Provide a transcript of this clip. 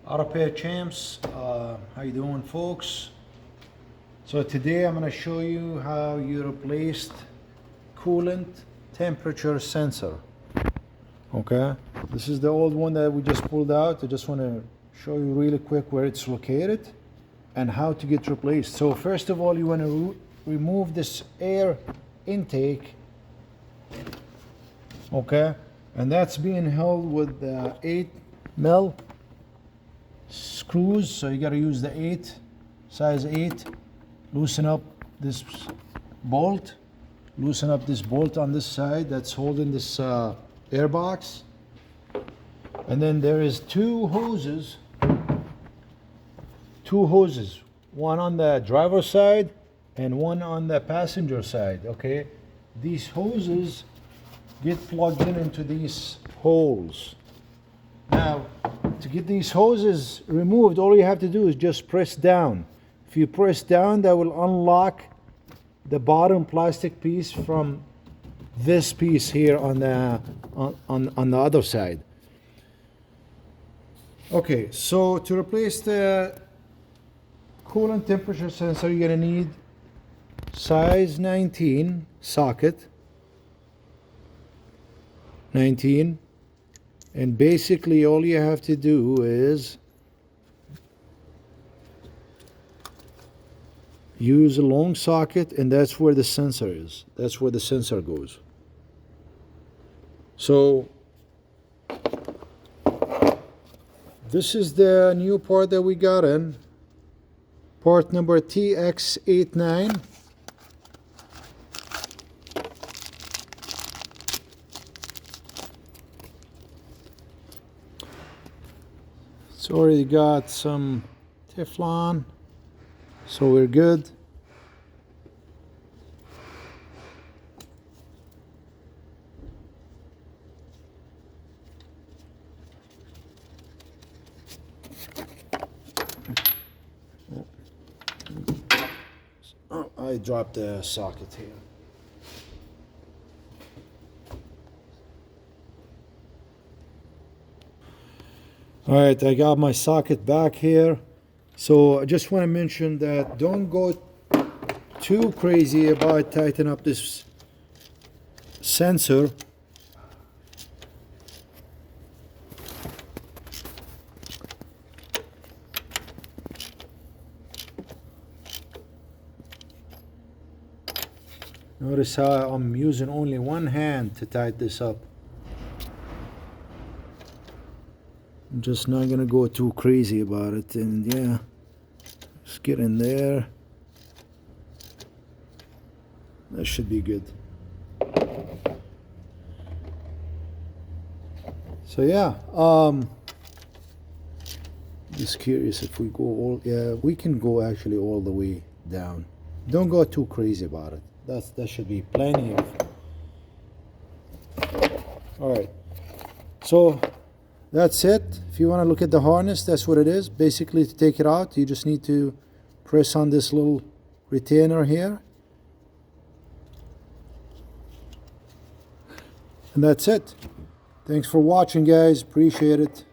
Auto Repair Champs, how you doing, folks? So today I'm going to show you how you replaced coolant temperature sensor. Okay, this is the old one that we just pulled out. I just want to show you really quick where it's located and how to get replaced. So first of all, you want to remove this air intake, okay, and that's being held with the 8mm screws. So you got to use the size 8. Loosen up this bolt. Loosen up this bolt on this side that's holding this air box. And then there is two hoses, one on the driver's side and one on the passenger side. Okay, these hoses get plugged into these holes. Now, to get these hoses removed, all you have to do is just press down. If you press down, that will unlock the bottom plastic piece from this piece here on the other side. Okay, so to replace the coolant temperature sensor, you're gonna need size 19 socket, 19. And basically all you have to do is use a long socket, and that's where the sensor is. That's where the sensor goes. So this is the new part that we got in. Part number TX89. It's already got some Teflon, so we're good. Oh, I dropped the socket here. All right, I got my socket back here. So I just want to mention that don't go too crazy about tightening up this sensor. Notice how I'm using only one hand to tighten this up. I'm just not gonna go too crazy about it, and yeah, just get in there. That should be good. So yeah, just curious if we go all, yeah, we can go actually all the way down. Don't go too crazy about it. That should be plenty of. All right, so that's it. If you want to look at the harness, that's what it is. Basically, to take it out, you just need to press on this little retainer here. And that's it. Thanks for watching, guys. Appreciate it.